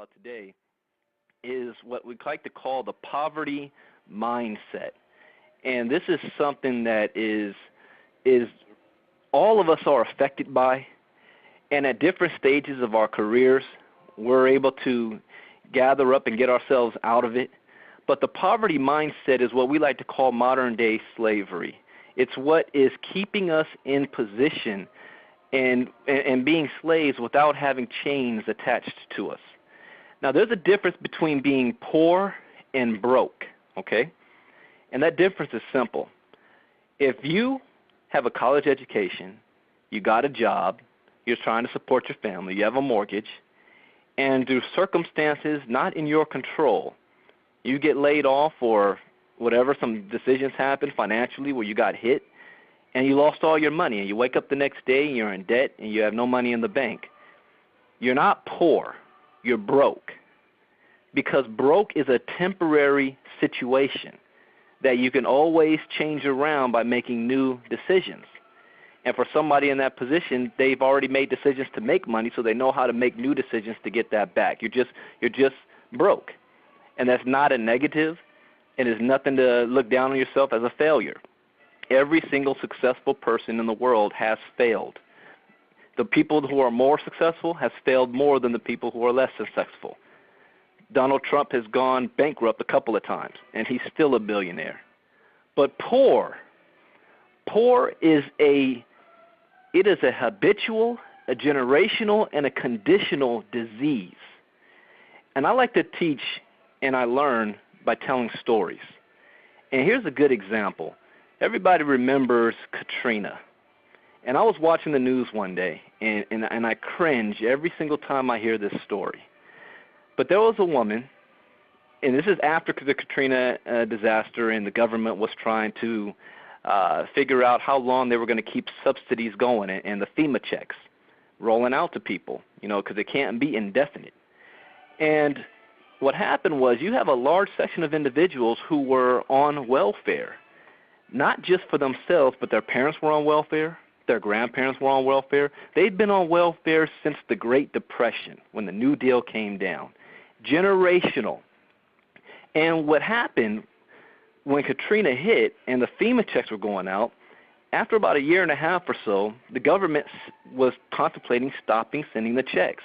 about today is what we like to call the poverty mindset. And this is something that is all of us are affected by, and at different stages of our careers, we're able to gather up and get ourselves out of it. But the poverty mindset is what we like to call modern-day slavery. It's what is keeping us in position and being slaves without having chains attached to us. Now, there's a difference between being poor and broke, okay? And that difference is simple. If you have a college education, you got a job, you're trying to support your family, you have a mortgage, and through circumstances not in your control, you get laid off or whatever, some decisions happen financially where you got hit, and you lost all your money, and you wake up the next day and you're in debt and you have no money in the bank. You're not poor, you're broke, because broke is a temporary situation that you can always change around by making new decisions. And for somebody in that position, they've already made decisions to make money, so they know how to make new decisions to get that back. You're just broke. And that's not a negative. It is nothing to look down on yourself as a failure. Every single successful person in the world has failed. The people who are more successful have failed more than the people who are less successful. Donald Trump has gone bankrupt a couple of times, and he's still a billionaire. But poor is a habitual, a generational, and a conditional disease. And I like to teach and I learn by telling stories. And here's a good example. Everybody remembers Katrina. And I was watching the news one day, and I cringe every single time I hear this story. But there was a woman, and this is after the Katrina disaster, and the government was trying to figure out how long they were going to keep subsidies going and the FEMA checks rolling out to people, because it can't be indefinite. And what happened was you have a large section of individuals who were on welfare, not just for themselves, but their parents were on welfare, their grandparents were on welfare. They'd been on welfare since the Great Depression when the New Deal came down. Generational. And what happened when Katrina hit and the FEMA checks were going out, after about a year and a half or so, the government was contemplating stopping sending the checks.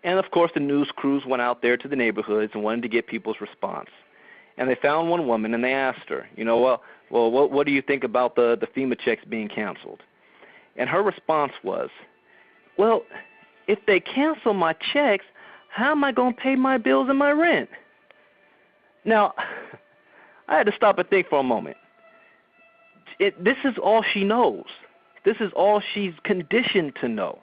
And, of course, the news crews went out there to the neighborhoods and wanted to get people's response. And they found one woman, and they asked her, what do you think about the FEMA checks being canceled? And her response was, well, if they cancel my checks, how am I going to pay my bills and my rent? Now, I had to stop and think for a moment. This is all she knows. This is all she's conditioned to know.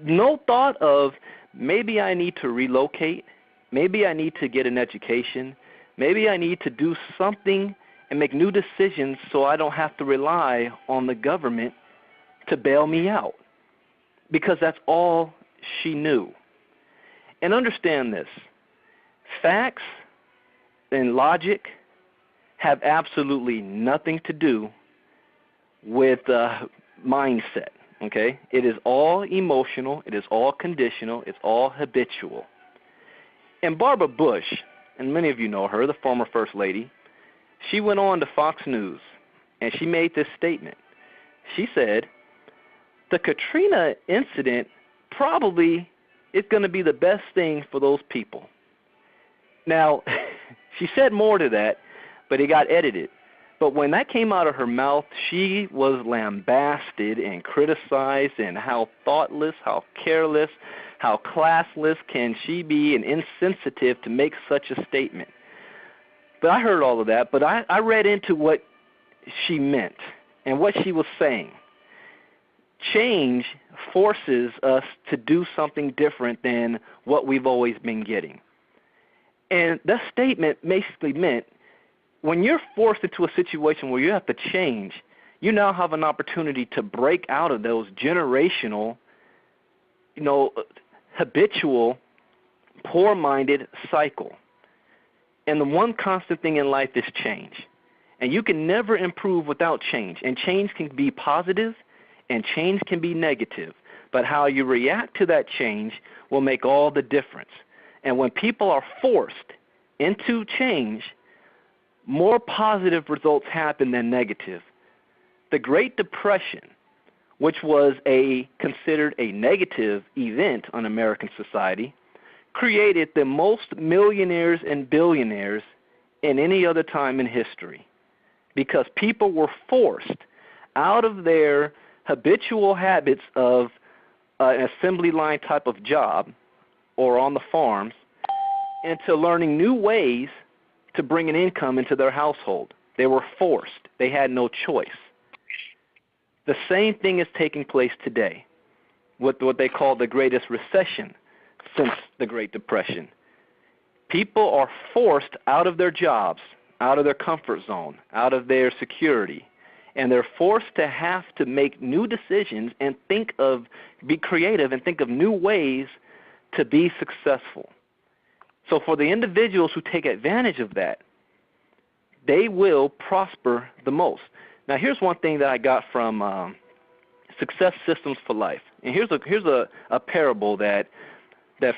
No thought of maybe I need to relocate, maybe I need to get an education, maybe I need to do something and make new decisions so I don't have to rely on the government to bail me out, because that's all she knew. And understand this, facts and logic have absolutely nothing to do with mindset, okay? It is all emotional, it is all conditional, it's all habitual. And Barbara Bush, and many of you know her, the former First Lady, she went on to Fox News, and she made this statement. She said, the Katrina incident probably is going to be the best thing for those people. Now, she said more to that, but it got edited. But when that came out of her mouth, she was lambasted and criticized, and how thoughtless, how careless, how classless can she be, and insensitive to make such a statement. But I heard all of that, but I read into what she meant and what she was saying. Change forces us to do something different than what we've always been getting. And that statement basically meant when you're forced into a situation where you have to change, you now have an opportunity to break out of those generational, habitual, poor-minded cycle. And the one constant thing in life is change. And you can never improve without change. And change can be positive and change can be negative. But how you react to that change will make all the difference. And when people are forced into change, more positive results happen than negative. The Great Depression, which was considered a negative event on American society, created the most millionaires and billionaires in any other time in history, because people were forced out of their habitual habits of an assembly line type of job or on the farms into learning new ways to bring an income into their household. They were forced. They had no choice. The same thing is taking place today with what they call the greatest recession since the Great Depression. People are forced out of their jobs, out of their comfort zone, out of their security, and they're forced to have to make new decisions and be creative and think of new ways to be successful. So for the individuals who take advantage of that, they will prosper the most. Now, here's one thing that I got from Success Systems for Life. And here's a parable that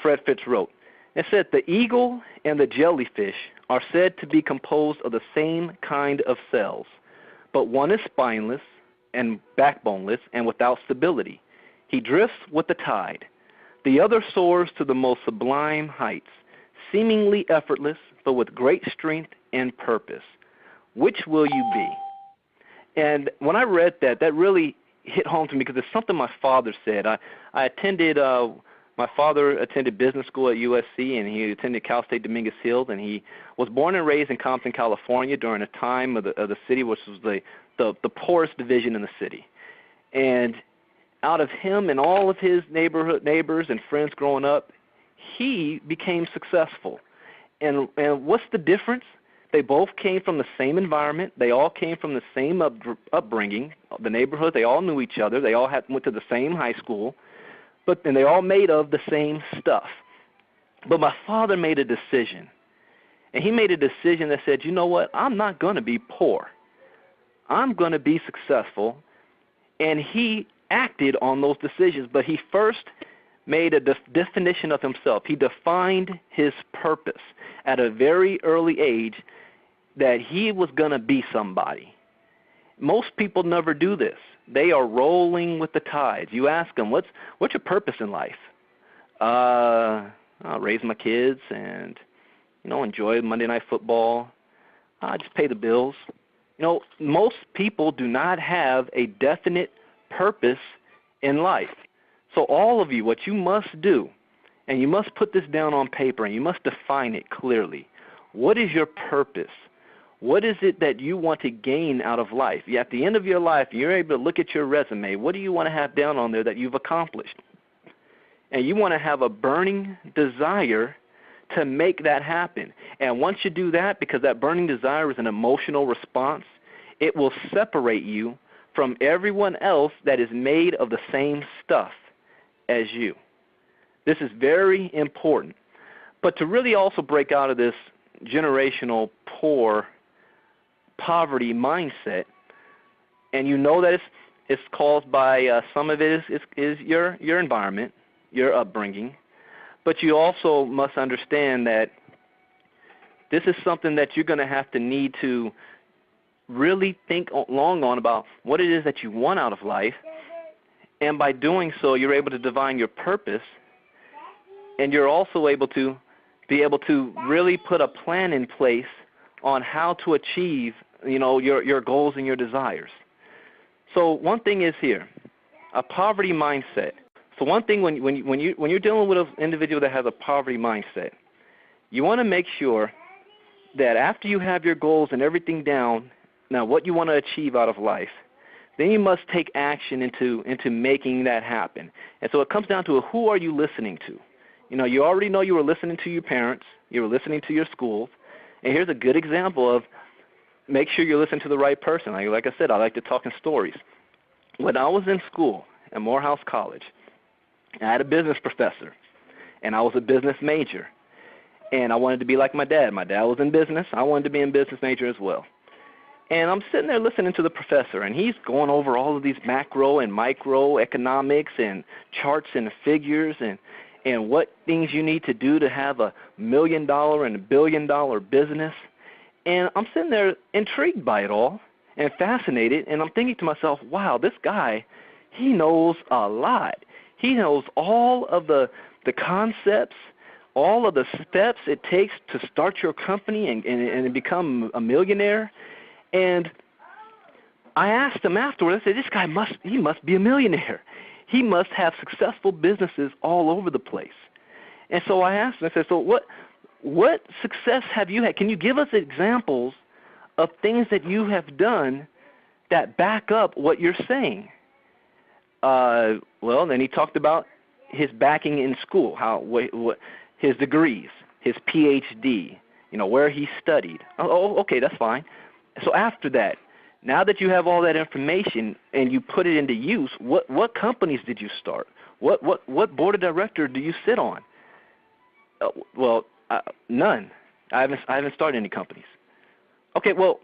Fred Fitz wrote. It said, the eagle and the jellyfish are said to be composed of the same kind of cells, but one is spineless and backboneless and without stability. He drifts with the tide. The other soars to the most sublime heights, seemingly effortless, but with great strength and purpose. Which will you be? And when I read that, that really hit home to me because it's something my father said. My father attended business school at USC, and he attended Cal State Dominguez Hills, and he was born and raised in Compton, California during a time of the city which was the poorest division in the city. And out of him and all of his neighbors and friends growing up, he became successful. And what's the difference? They both came from the same environment. They all came from the same upbringing. The neighborhood, they all knew each other. They all went to the same high school, and they all made of the same stuff. But my father made a decision, and he made a decision that said, you know what, I'm not going to be poor. I'm going to be successful. And he acted on those decisions, but he first made a definition of himself. He defined his purpose at a very early age that he was going to be somebody. Most people never do this. They are rolling with the tides. You ask them, what's your purpose in life? I'll raise my kids and, enjoy Monday Night Football. Just pay the bills. Most people do not have a definite purpose in life. So all of you, what you must do, and you must put this down on paper, and you must define it clearly. What is your purpose? What is it that you want to gain out of life? At the end of your life, you're able to look at your resume. What do you want to have down on there that you've accomplished? And you want to have a burning desire to make that happen. And once you do that, because that burning desire is an emotional response, it will separate you from everyone else that is made of the same stuff as you. This is very important. But to really also break out of this generational poverty mindset, and that it's caused by some of it is your environment, your upbringing, but you also must understand that this is something that you're going to have to need to really think long on about what it is that you want out of life, and by doing so, you're able to divine your purpose, and you're also able to really put a plan in place on how to achieve, your goals and your desires. So one thing is here, a poverty mindset. So one thing when you're dealing with an individual that has a poverty mindset, you want to make sure that after you have your goals and everything down, now what you want to achieve out of life, then you must take action into making that happen. And so it comes down to who are you listening to? You already know you were listening to your parents, you were listening to your schools, and here's a good example of make sure you listen to the right person. Like I said, I like to talk in stories. When I was in school at Morehouse College, I had a business professor, and I was a business major, and I wanted to be like my dad. My dad was in business. I wanted to be in business major as well. And I'm sitting there listening to the professor, and he's going over all of these macro and micro economics and charts and figures, and and what things you need to do to have $1 million and $1 billion business. And I'm sitting there intrigued by it all and fascinated, and I'm thinking to myself, wow, this guy, he knows a lot. He knows all of the concepts, all of the steps it takes to start your company and become a millionaire. And I asked him afterwards, I said, this guy must be a millionaire. He must have successful businesses all over the place. And so I asked him, I said, so what success have you had? Can you give us examples of things that you have done that back up what you're saying? Well, then he talked about his backing in school, what his degrees, his PhD, where he studied. Oh, okay, that's fine. So after that, now that you have all that information and you put it into use, what companies did you start? What board of directors do you sit on? None. I haven't started any companies. Okay, well,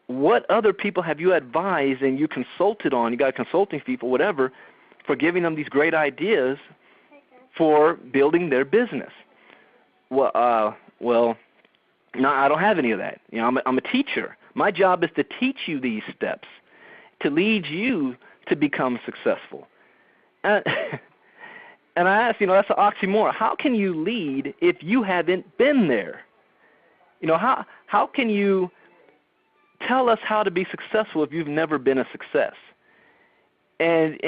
what other people have you advised and you consulted on? You got consulting people, whatever, for giving them these great ideas for building their business. Well, no, I don't have any of that. I'm a teacher. My job is to teach you these steps, to lead you to become successful. And I asked, that's an oxymoron. How can you lead if you haven't been there? How can you tell us how to be successful if you've never been a success? And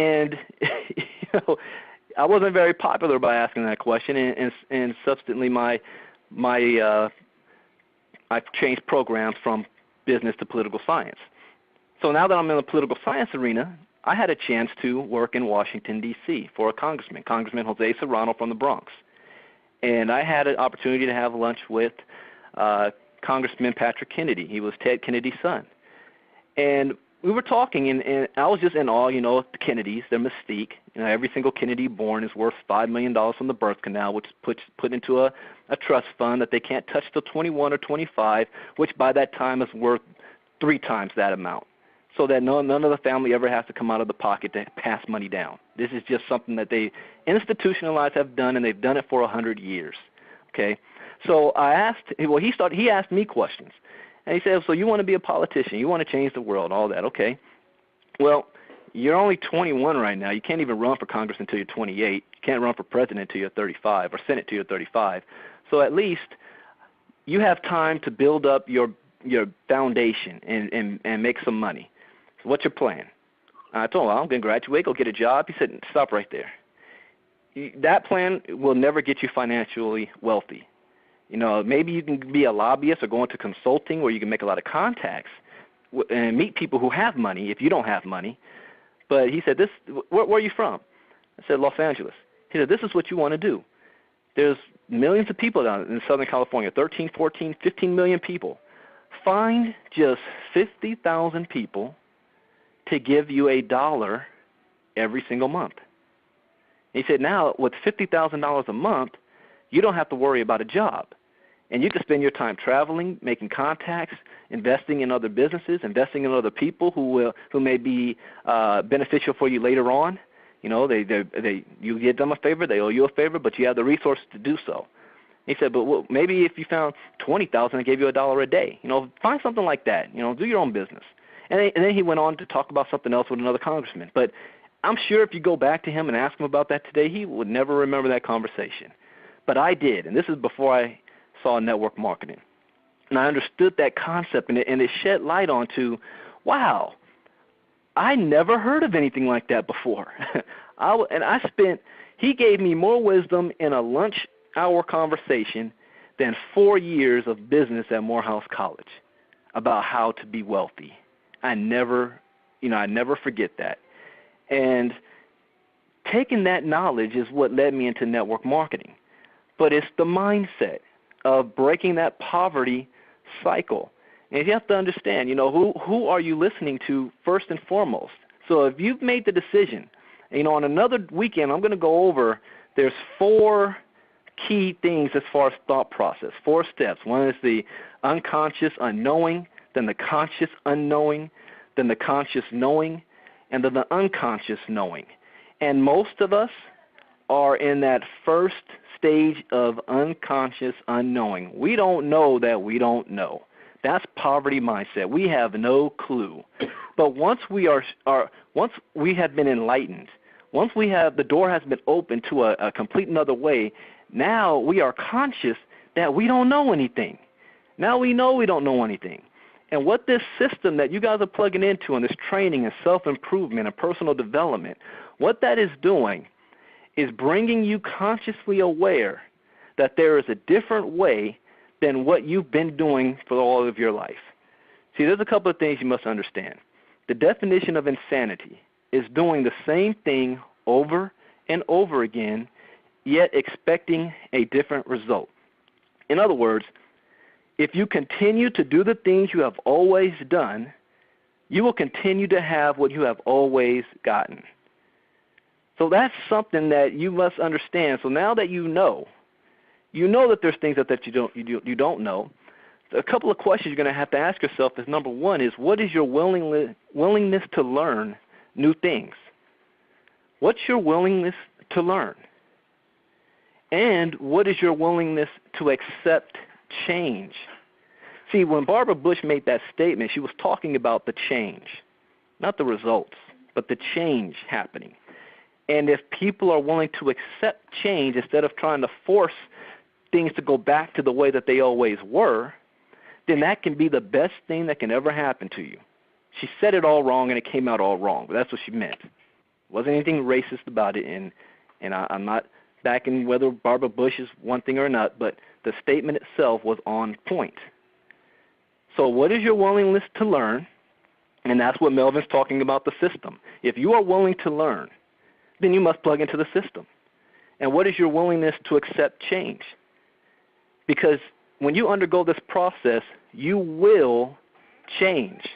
I wasn't very popular by asking that question, and subsequently I've changed programs from business to political science. So now that I'm in the political science arena, I had a chance to work in Washington, D.C. for a Congressman Jose Serrano from the Bronx. And I had an opportunity to have lunch with Congressman Patrick Kennedy. He was Ted Kennedy's son. And we were talking, and I was just in awe, the Kennedys, their mystique. Every single Kennedy born is worth $5 million from the birth canal, which is put into a trust fund that they can't touch till 21 or 25, which by that time is worth 3 times that amount, so that none of the family ever has to come out of the pocket to pass money down. This is just something that they institutionalized, have done, and they've done it for 100 years. Okay, so I asked. Well, he asked me questions. And he said, so you want to be a politician, you want to change the world, all that. Okay. Well, you're only 21 right now. You can't even run for Congress until you're 28. You can't run for president until you're 35, or Senate until you're 35. So at least you have time to build up your foundation and make some money. So what's your plan? I told him, well, I'm going to graduate, go get a job. He said, stop right there. That plan will never get you financially wealthy. Maybe you can be a lobbyist or go into consulting where you can make a lot of contacts and meet people who have money if you don't have money. But he said, where are you from? I said, Los Angeles. He said, this is what you want to do. There's millions of people down in Southern California, 13, 14, 15 million people. Find just 50,000 people to give you $1 every single month. And he said, now with $50,000 a month, you don't have to worry about a job. And you can spend your time traveling, making contacts, investing in other businesses, investing in other people who may be beneficial for you later on. You give them a favor, they owe you a favor, but you have the resources to do so. He said, but maybe if you found 20,000 and gave you $1 a day, find something like that. Do your own business. And then he went on to talk about something else with another congressman. But I'm sure if you go back to him and ask him about that today, he would never remember that conversation. But I did, and this is before I saw network marketing. And I understood that concept, and it shed light onto, wow, I never heard of anything like that before. He gave me more wisdom in a lunch hour conversation than 4 years of business at Morehouse College about how to be wealthy. I never forget that. And taking that knowledge is what led me into network marketing. But it's the mindset of breaking that poverty cycle. And you have to understand, who are you listening to first and foremost? So if you've made the decision, on another weekend I'm going to go over, there's 4 key things as far as thought process, 4 steps. One is the unconscious unknowing, then the conscious unknowing, then the conscious knowing, and then the unconscious knowing. And most of us are in that first stage of unconscious unknowing. We don't know that we don't know. That's poverty mindset. We have no clue. But once we once we have been enlightened, once we have the door has been opened to a complete another way, now we are conscious that we don't know anything. Now we know we don't know anything. And what this system that you guys are plugging into and this training and self-improvement and personal development, what that is doing is bringing you consciously aware that there is a different way than what you've been doing for all of your life. See, there's a couple of things you must understand. The definition of insanity is doing the same thing over and over again, yet expecting a different result. In other words, if you continue to do the things you have always done, you will continue to have what you have always gotten. So that's something that you must understand. So now that you know that there's things that you don't know. A couple of questions you're going to have to ask yourself is, number one is, what is your willingness to learn new things? What's your willingness to learn? And what is your willingness to accept change? See, when Barbara Bush made that statement, she was talking about the change, not the results, but the change happening. And if people are willing to accept change instead of trying to force things to go back to the way that they always were, then that can be the best thing that can ever happen to you. She said it all wrong and it came out all wrong, but that's what she meant. Wasn't anything racist about it, and I'm not backing whether Barbara Bush is one thing or not, but the statement itself was on point. So what is your willingness to learn? And that's what Melvin's talking about, the system. If you are willing to learn, then you must plug into the system. And what is your willingness to accept change? Because when you undergo this process, you will change.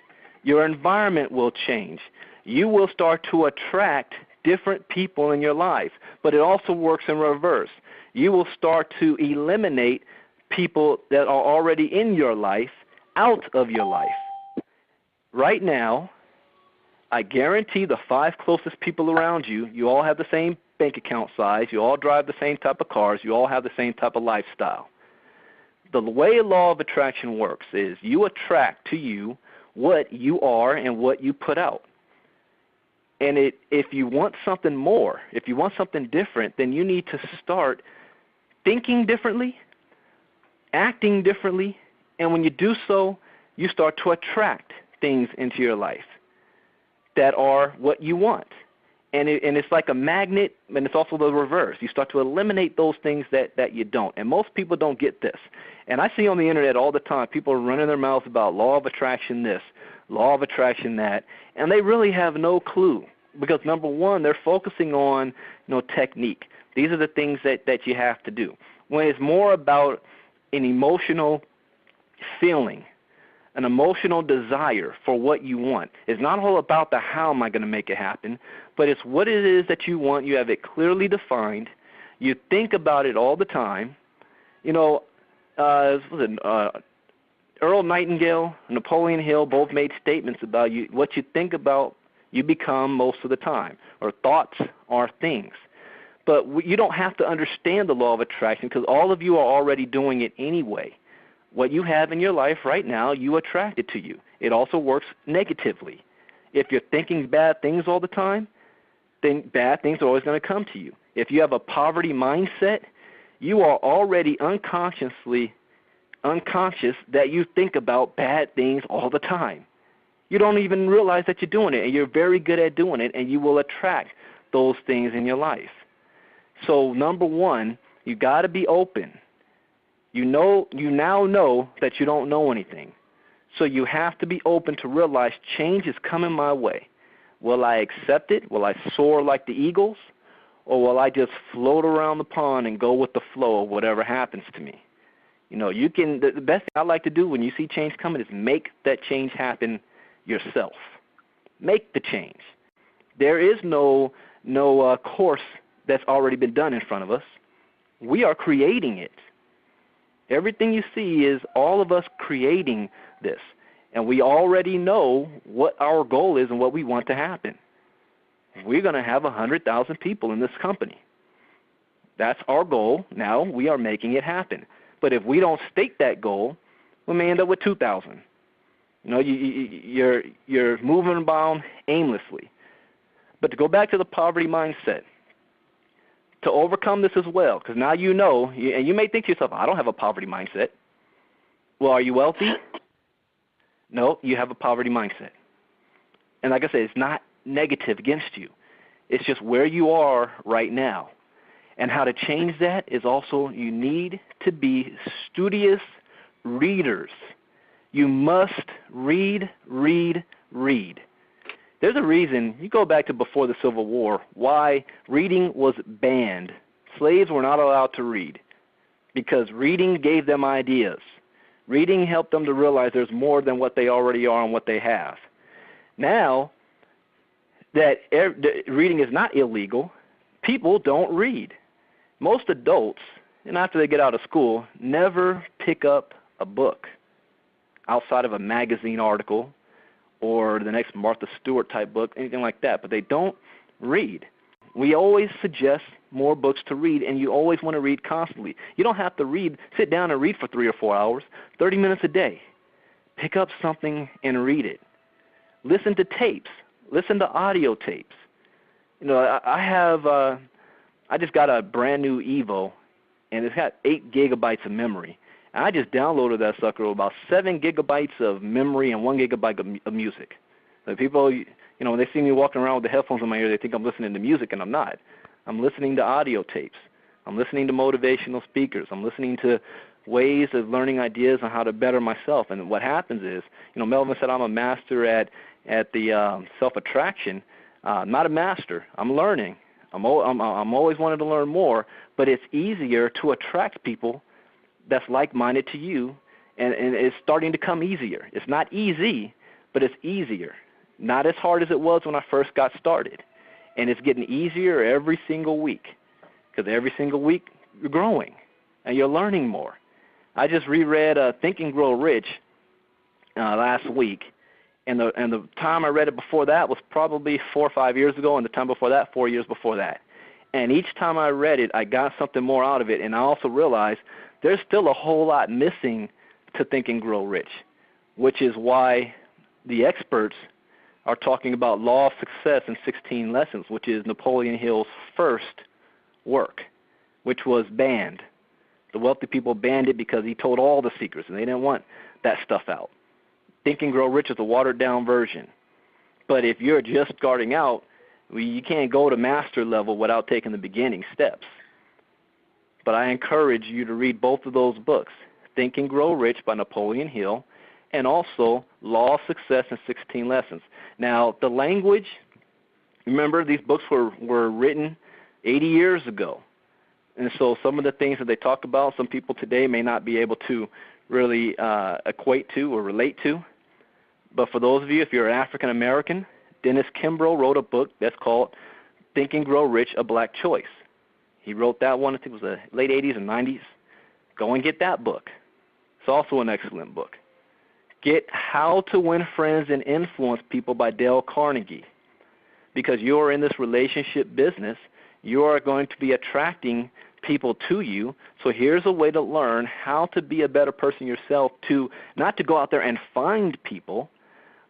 Your environment will change. You will start to attract different people in your life, but it also works in reverse. You will start to eliminate people that are already in your life out of your life. Right now, I guarantee the 5 closest people around you, you all have the same bank account size, you all drive the same type of cars, you all have the same type of lifestyle. The way law of attraction works is you attract to you what you are and what you put out. And if you want something more, if you want something different, then you need to start thinking differently, acting differently, and when you do so, you start to attract things into your life that are what you want. And it's like a magnet, and it's also the reverse. You start to eliminate those things that you don't. And most people don't get this. And I see on the internet all the time people are running their mouths about law of attraction this, law of attraction that, and they really have no clue. Because number one, they're focusing on technique. These are the things that you have to do. When it's more about an emotional feeling, an emotional desire for what you want. It's not all about the how am I going to make it happen, but it's what it is that you want. You have it clearly defined. You think about it all the time. Earl Nightingale, Napoleon Hill both made statements about what you think about, you become most of the time, or thoughts are things. But you don't have to understand the law of attraction because all of you are already doing it anyway. What you have in your life right now, you attract it to you. It also works negatively. If you're thinking bad things all the time, then bad things are always going to come to you. If you have a poverty mindset, you are already unconscious that you think about bad things all the time. You don't even realize that you're doing it, and you're very good at doing it, and you will attract those things in your life. So number one, you got to be open. You now know that you don't know anything. So you have to be open to realize change is coming my way. Will I accept it? Will I soar like the eagles? Or will I just float around the pond and go with the flow of whatever happens to me? The best thing I like to do when you see change coming is make that change happen yourself. Make the change. There is no course that's already been done in front of us. We are creating it. Everything you see is all of us creating this. And we already know what our goal is and what we want to happen. We're going to have 100,000 people in this company. That's our goal. Now we are making it happen. But if we don't state that goal, we may end up with 2,000. You know, you're moving about aimlessly. But to go back to the poverty mindset, to overcome this as well, because now you know, and you may think to yourself, I don't have a poverty mindset. Well, are you wealthy? No, you have a poverty mindset. And like I said, it's not negative against you. It's just where you are right now. And how to change that is also you need to be studious readers. You must read, read, read. There's a reason, you go back to before the Civil War, why reading was banned. Slaves were not allowed to read because reading gave them ideas. Reading helped them to realize there's more than what they already are and what they have. Now that reading is not illegal, people don't read. Most adults, and after they get out of school, never pick up a book outside of a magazine article or the next Martha Stewart type book, anything like that, but they don't read. We always suggest more books to read, and you always want to read constantly. You don't have to sit down and read for 3 or 4 hours, 30 minutes a day. Pick up something and read it. Listen to tapes. Listen to audio tapes. You know, I just got a brand new Evo, and it's got 8 gigabytes of memory. And I just downloaded that sucker with about 7 gigabytes of memory and 1 gigabyte of music. So people, you know, when they see me walking around with the headphones in my ear, they think I'm listening to music, and I'm not. I'm listening to audio tapes. I'm listening to motivational speakers. I'm listening to ways of learning ideas on how to better myself. And what happens is, you know, Melvin said I'm a master at the self-attraction. I'm not a master. I'm learning. I'm always wanting to learn more, but it's easier to attract people that's like-minded to you, and it's starting to come easier. It's not easy, but it's easier. Not as hard as it was when I first got started, and it's getting easier every single week because every single week you're growing and you're learning more. I just reread Think and Grow Rich last week, and the time I read it before that was probably 4 or 5 years ago, and the time before that, 4 years before that. And each time I read it, I got something more out of it, and I also realized there's still a whole lot missing to Think and Grow Rich, which is why the experts are talking about Law of Success in 16 Lessons, which is Napoleon Hill's first work, which was banned. The wealthy people banned it because he told all the secrets, and they didn't want that stuff out. Think and Grow Rich is a watered-down version. But if you're just starting out, you can't go to master level without taking the beginning steps. But I encourage you to read both of those books, Think and Grow Rich by Napoleon Hill, and also Law of Success in 16 Lessons. Now, the language, remember, these books were written 80 years ago. And so some of the things that they talk about, some people today may not be able to really equate to or relate to. But for those of you, if you're African American, Dennis Kimbrough wrote a book that's called Think and Grow Rich, A Black Choice. He wrote that one, I think it was the late 80s and 90s. Go and get that book. It's also an excellent book. Get How to Win Friends and Influence People by Dale Carnegie. Because you're in this relationship business, you are going to be attracting people to you. So here's a way to learn how to be a better person yourself, to not to go out there and find people,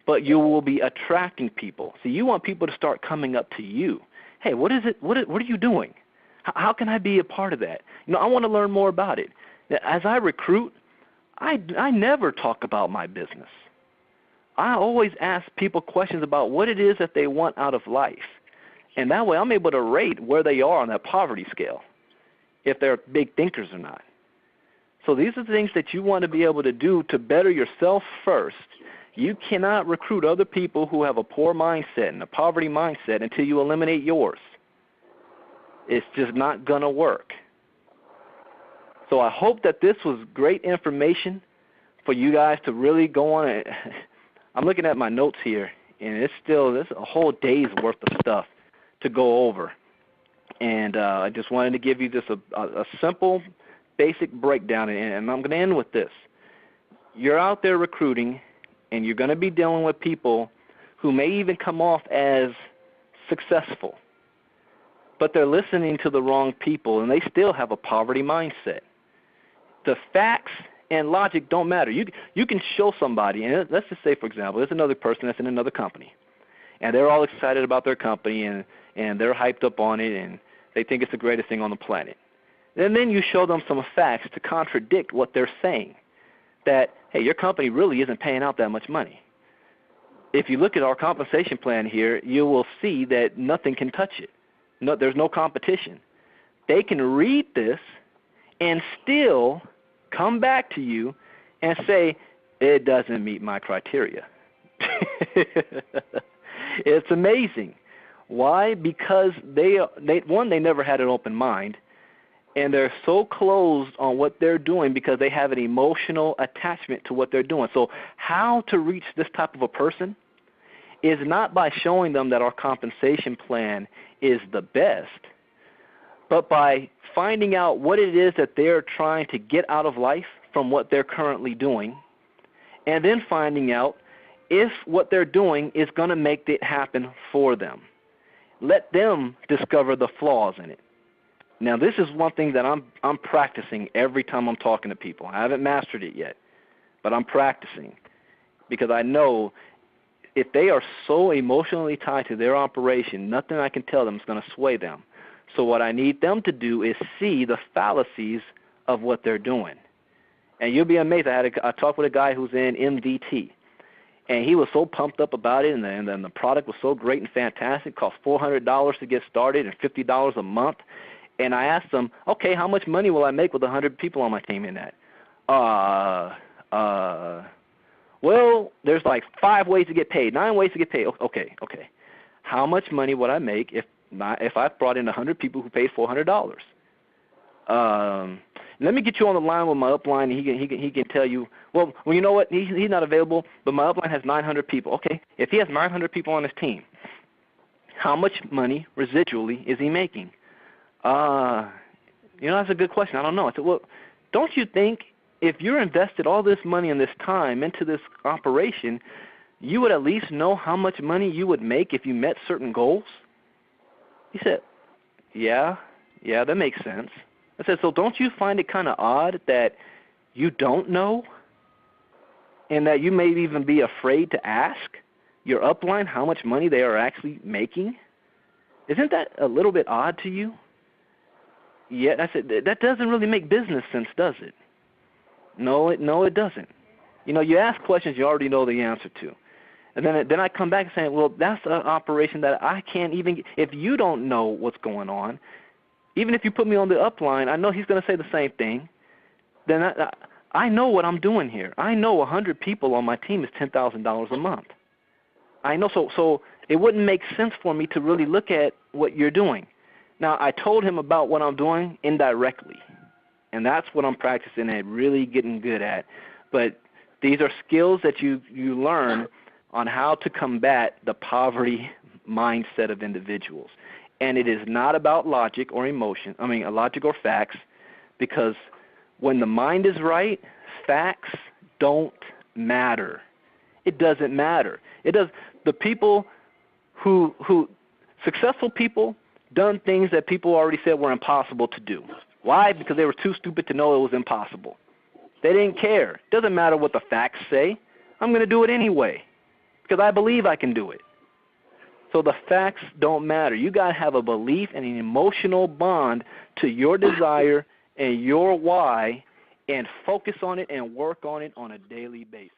but you will be attracting people. So you want people to start coming up to you. Hey, what is it? What are you doing? How can I be a part of that? You know, I want to learn more about it. As I recruit, I never talk about my business. I always ask people questions about what it is that they want out of life. And that way I'm able to rate where they are on that poverty scale, if they're big thinkers or not. So these are the things that you want to be able to do to better yourself first. You cannot recruit other people who have a poor mindset and a poverty mindset until you eliminate yours. It's just not going to work. So I hope that this was great information for you guys to really go on. And I'm looking at my notes here, and there's a whole day's worth of stuff to go over. And I just wanted to give you just a simple, basic breakdown, and I'm going to end with this. You're out there recruiting, and you're going to be dealing with people who may even come off as successful. but they're listening to the wrong people, and they still have a poverty mindset. The facts and logic don't matter. You can show somebody, and let's just say, for example, there's another person that's in another company, and they're all excited about their company, and they're hyped up on it, and they think it's the greatest thing on the planet. And then you show them some facts to contradict what they're saying, that, hey, your company really isn't paying out that much money. If you look at our compensation plan here, you will see that nothing can touch it. No, there's no competition. They can read this and still come back to you and say, it doesn't meet my criteria. It's amazing. Why? Because they never had an open mind, and they're so closed on what they're doing because they have an emotional attachment to what they're doing. So how to reach this type of a person is not by showing them that our compensation plan is the best, but by finding out what it is that they're trying to get out of life from what they're currently doing, and then finding out if what they're doing is going to make it happen for them. Let them discover the flaws in it. Now, this is one thing that I'm practicing every time I'm talking to people. I haven't mastered it yet, but I'm practicing because I know if they are so emotionally tied to their operation, nothing I can tell them is going to sway them. So what I need them to do is see the fallacies of what they're doing. And you'll be amazed. I talked with a guy who's in MDT, and he was so pumped up about it, and then the product was so great and fantastic. It cost $400 to get started and $50 a month. And I asked him, okay, how much money will I make with 100 people on my team in that? Well, there's like 5 ways to get paid, 9 ways to get paid. Okay. How much money would I make if I brought in 100 people who paid $400? Let me get you on the line with my upline, and he can tell you. Well, you know what? He's not available, but my upline has 900 people. Okay, if he has 900 people on his team, how much money residually is he making? That's a good question. I don't know. I said, well, don't you think if you're invested all this money and this time into this operation, you would at least know how much money you would make if you met certain goals? He said, yeah, that makes sense. I said, so don't you find it kind of odd that you don't know and that you may even be afraid to ask your upline how much money they are actually making? Isn't that a little bit odd to you? Yeah, I said, that doesn't really make business sense, does it? No, it doesn't. You ask questions you already know the answer to. And then I come back and say, well, that's an operation that I can't even – if you don't know what's going on, even if you put me on the upline, I know he's going to say the same thing. Then I know what I'm doing here. I know 100 people on my team is $10,000 a month. I know, so it wouldn't make sense for me to really look at what you're doing. Now, I told him about what I'm doing indirectly, and that's what I'm practicing and really getting good at. But these are skills that you learn on how to combat the poverty mindset of individuals. And it is not about logic or logic or facts, because when the mind is right, facts don't matter. It doesn't matter. The people who successful people done things that people already said were impossible to do. Why? Because they were too stupid to know it was impossible. They didn't care. It doesn't matter what the facts say. I'm going to do it anyway because I believe I can do it. So the facts don't matter. You got to have a belief and an emotional bond to your desire and your why, and focus on it and work on it on a daily basis.